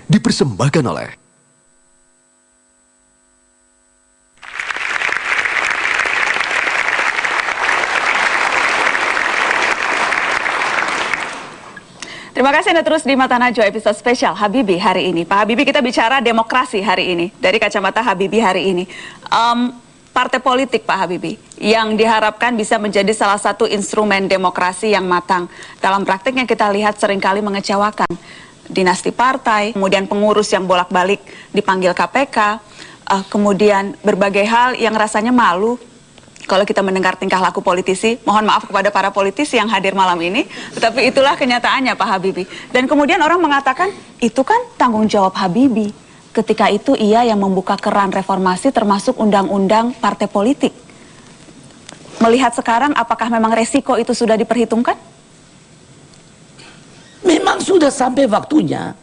dipersembahkan oleh Terima kasih Anda terus di Mata Najwa episode spesial Habibie hari ini. Pak Habibie, kita bicara demokrasi hari ini dari kacamata Habibie hari ini. Partai politik Pak Habibie yang diharapkan bisa menjadi salah satu instrumen demokrasi yang matang. Dalam praktiknya kita lihat seringkali mengecewakan. Dinasti partai, kemudian pengurus yang bolak-balik dipanggil KPK, kemudian berbagai hal yang rasanya malu kalau kita mendengar tingkah laku politisi. Mohon maaf kepada para politisi yang hadir malam ini, tetapi itulah kenyataannya Pak Habibie. Dan kemudian orang mengatakan, itu kan tanggung jawab Habibie. Ketika itu ia yang membuka keran reformasi termasuk undang-undang partai politik. Melihat sekarang, apakah memang resiko itu sudah diperhitungkan? Memang sudah sampai waktunya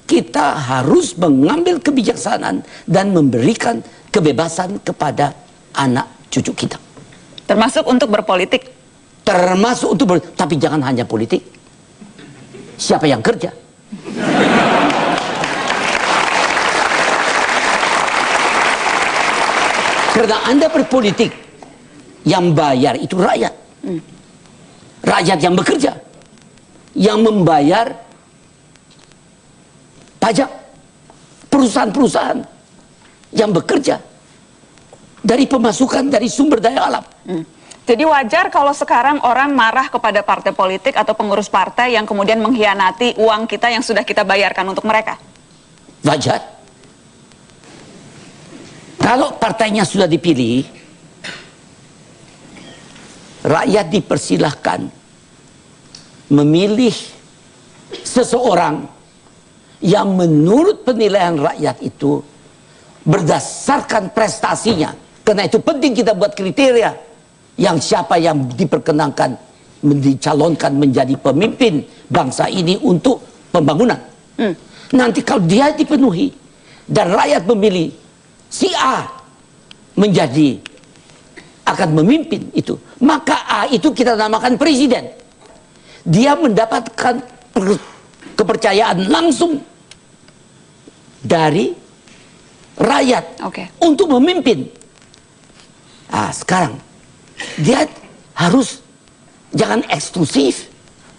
kita harus mengambil kebijaksanaan dan memberikan kebebasan kepada anak cucu kita. Termasuk untuk berpolitik. Termasuk untuk tapi jangan hanya politik. Siapa yang kerja? Karena Anda berpolitik, yang bayar itu rakyat. Rakyat yang bekerja, yang membayar pajak, perusahaan-perusahaan yang bekerja dari pemasukan dari sumber daya alam. Jadi wajar kalau sekarang orang marah kepada partai politik atau pengurus partai yang kemudian mengkhianati uang kita yang sudah kita bayarkan untuk mereka? Wajar. Kalau partainya sudah dipilih, rakyat dipersilahkan memilih seseorang yang menurut penilaian rakyat itu berdasarkan prestasinya. Karena itu penting kita buat kriteria yang siapa yang diperkenankan dicalonkan menjadi pemimpin bangsa ini untuk pembangunan. Nanti kalau dia dipenuhi dan rakyat memilih si A menjadi akan memimpin itu, maka A itu kita namakan presiden. Dia mendapatkan kepercayaan langsung dari rakyat untuk memimpin. Nah, sekarang dia harus jangan eksklusif,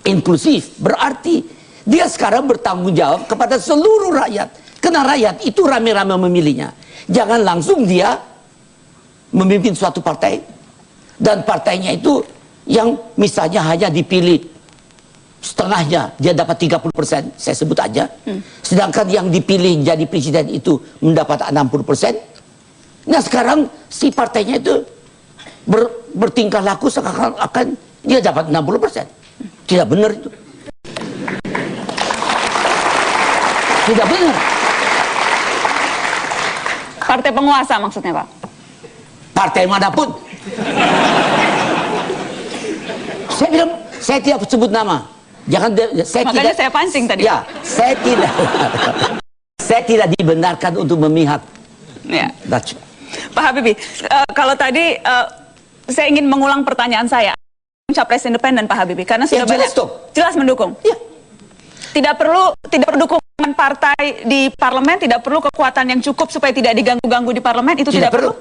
inklusif. Berarti dia sekarang bertanggung jawab kepada seluruh rakyat. Karena rakyat itu rame-rame memilihnya. Jangan langsung dia memimpin suatu partai dan partainya itu yang misalnya hanya dipilih setengahnya, dia dapat 30%, saya sebut aja. Sedangkan yang dipilih jadi presiden itu mendapat 60%. Nah sekarang si partainya itu bertingkah laku seakan-akan dia dapat 60%. Tidak benar itu. Tidak benar. Partai penguasa maksudnya Pak? Partai manapun. Saya bilang, saya tidak sebut nama. Jangan, makanya saya pancing tadi. Ya, saya tidak. Saya tidak dibenarkan untuk memihak. Ya. Pak Habibie, kalau tadi saya ingin mengulang pertanyaan saya. Capres independen Pak Habibie, karena sudah banyak jelas mendukung. Ya. Tidak perlu dukungan partai di parlemen, tidak perlu kekuatan yang cukup supaya tidak diganggu-ganggu di parlemen, itu tidak perlu.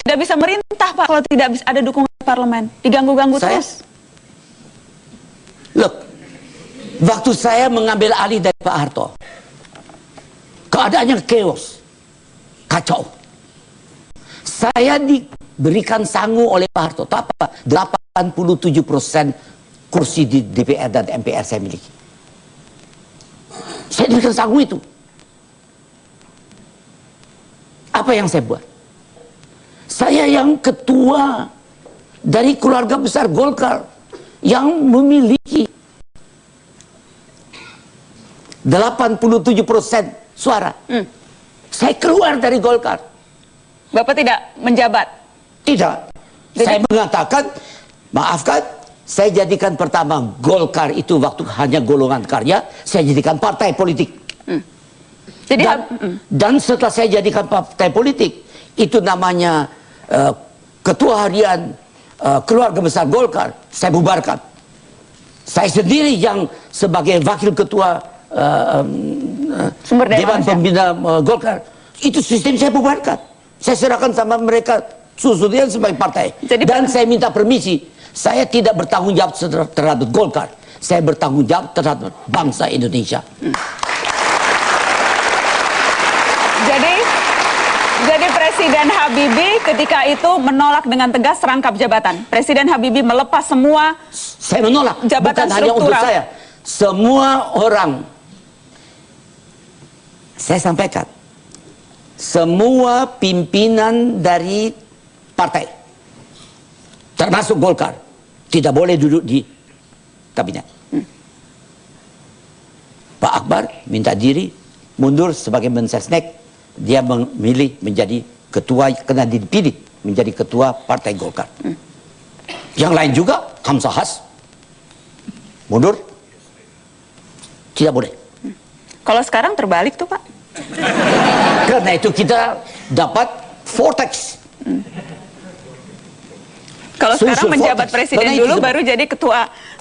Tidak bisa merintah Pak kalau tidak ada dukungan di parlemen, diganggu-ganggu terus. Look, waktu saya mengambil alih dari Pak Harto, keadaannya chaos, kacau. Saya diberikan sangu oleh Pak Harto. Apa? 87% kursi di DPR dan MPR saya miliki. Saya diberikan sangu itu. Apa yang saya buat? Saya yang ketua dari keluarga besar Golkar yang memiliki 87% suara. Saya keluar dari Golkar. Bapak tidak menjabat? Tidak. Saya mengatakan, maafkan, saya jadikan pertama Golkar itu waktu hanya golongan karya, saya jadikan partai politik. Jadi, dan setelah saya jadikan partai politik, itu namanya ketua harian keluarga besar Golkar, saya bubarkan. Saya sendiri yang sebagai wakil ketua Sumber daya Dewan manusia. Pembina Golkar. Itu sistem saya bubarkan. Saya serahkan sama mereka susudian sebagai partai. Dan saya minta permisi. Saya tidak bertanggung jawab terhadap Golkar. Saya bertanggung jawab terhadap bangsa Indonesia. Jadi Presiden Habibie ketika itu menolak dengan tegas rangkap jabatan. Presiden Habibie melepas semua. Saya menolak. Jabatan bukan hanya untuk struktural. saya. Semua orang. Saya sampaikan. Semua pimpinan dari partai, termasuk Golkar, tidak boleh duduk di kabinet. Pak Akbar minta diri mundur sebagai Mensesnek. Dia memilih menjadi ketua, karena dipilih menjadi ketua partai Golkar. Yang lain juga, Hamzah Has mundur, tidak boleh. Kalau sekarang terbalik tuh Pak. Karena itu kita dapat vortex. Kalau sekarang menjabat presiden dulu, baru jadi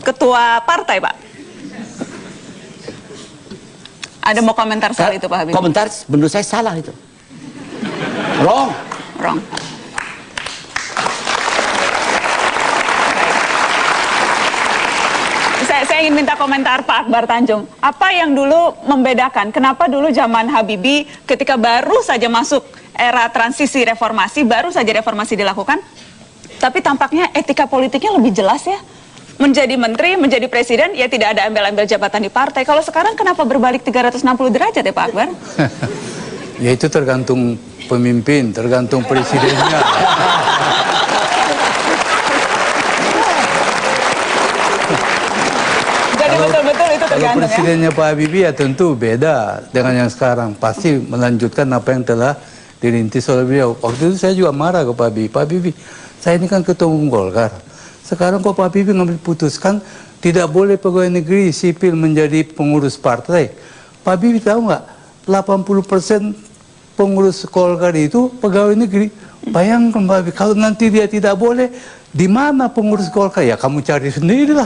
ketua partai Pak. Ada mau komentar soal itu Pak Habibie? Komentar menurut saya salah itu. Wrong. Wrong. Saya ingin minta komentar Pak Akbar Tanjung. Apa yang dulu membedakan? Kenapa dulu zaman Habibie ketika baru saja masuk era transisi reformasi, baru saja reformasi dilakukan, tapi tampaknya etika politiknya lebih jelas ya? Menjadi menteri, menjadi presiden, ya tidak ada embel-embel jabatan di partai. Kalau sekarang kenapa berbalik 360 derajat ya Pak Akbar? Ya itu tergantung pemimpin, tergantung presidennya. Jadi betul-betul itu Kalau tergantung ya? presidennya Pak Habibie ya tentu beda dengan yang sekarang. Pasti melanjutkan apa yang telah dirintis oleh beliau. Waktu itu saya juga marah ke Pak Habibie. Pak Habibie, saya ini kan ketua umum Golkar. Sekarang kok Pak Habibie ngambil putuskan tidak boleh pegawai negeri sipil menjadi pengurus partai. Pak Habibie tahu nggak? 80% pengurus Golkar itu pegawai negeri. Bayangkan Pak Habibie, kalau nanti dia tidak boleh, di mana pengurus Golkar? Ya kamu cari sendirilah.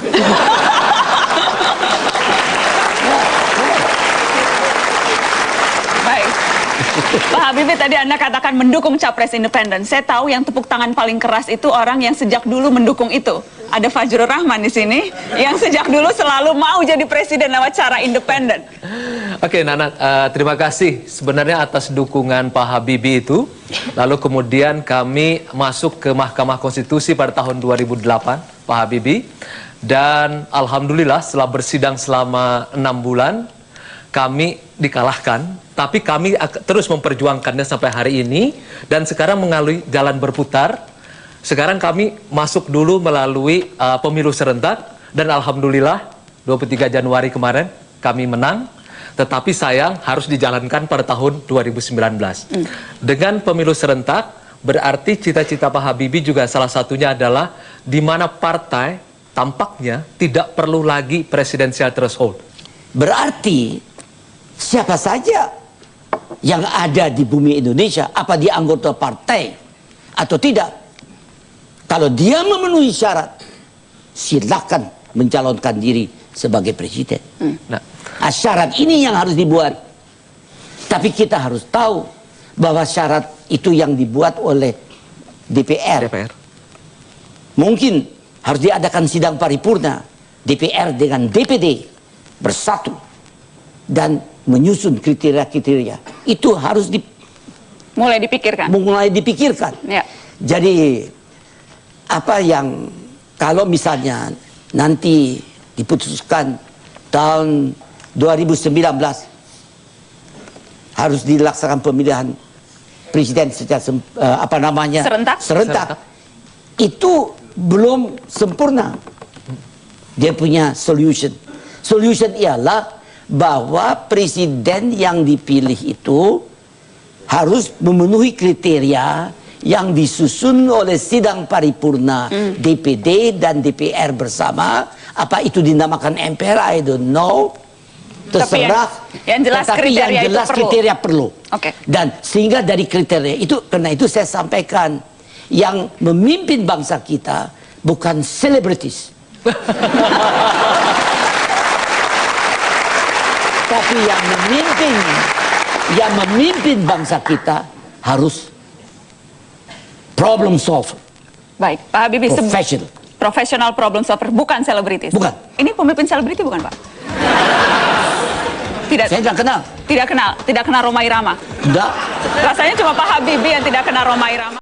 Pak Habibie, tadi Anda katakan mendukung capres independen. Saya tahu yang tepuk tangan paling keras itu orang yang sejak dulu mendukung itu. Ada Fajrul Rahman di sini yang sejak dulu selalu mau jadi presiden lewat cara independen. Oke, Nana, terima kasih sebenarnya atas dukungan Pak Habibie itu. Lalu kemudian kami masuk ke Mahkamah Konstitusi pada tahun 2008, Pak Habibie. Dan alhamdulillah setelah bersidang selama 6 bulan, kami dikalahkan, tapi kami terus memperjuangkannya sampai hari ini, dan sekarang melalui jalan berputar. Sekarang kami masuk dulu melalui pemilu serentak, dan alhamdulillah 23 Januari kemarin kami menang, tetapi sayang harus dijalankan pada tahun 2019. Dengan pemilu serentak, berarti cita-cita Pak Habibie juga salah satunya adalah di mana partai tampaknya tidak perlu lagi presidensial threshold. Berarti siapa saja yang ada di bumi Indonesia, apa dia anggota partai atau tidak, kalau dia memenuhi syarat, silakan mencalonkan diri sebagai presiden. Syarat ini yang harus dibuat. Tapi kita harus tahu bahwa syarat itu yang dibuat oleh DPR. Mungkin harus diadakan sidang paripurna, DPR dengan DPD bersatu dan menyusun kriteria-kriteria. Itu harus mulai dipikirkan. Ya. Jadi apa yang kalau misalnya nanti diputuskan tahun 2019 harus dilaksanakan pemilihan presiden secara serentak. Itu belum sempurna. Dia punya solution. Solution ialah bahwa presiden yang dipilih itu harus memenuhi kriteria yang disusun oleh sidang paripurna DPD dan DPR bersama. Apa itu dinamakan MPR, I don't know. Terserah. Yang jelas kriteria perlu. Okay. Dan sehingga dari kriteria itu, karena itu saya sampaikan, yang memimpin bangsa kita bukan selebritis. Tapi yang memimpin bangsa kita harus problem solver. Baik, Pak Habibie, Professional. Professional problem solver, bukan selebritis. Bukan. Ini pemimpin selebriti bukan, Pak? Tidak. Saya tidak kenal. Tidak kenal Rhoma Irama. Tidak. Rasanya cuma Pak Habibie yang tidak kenal Rhoma Irama.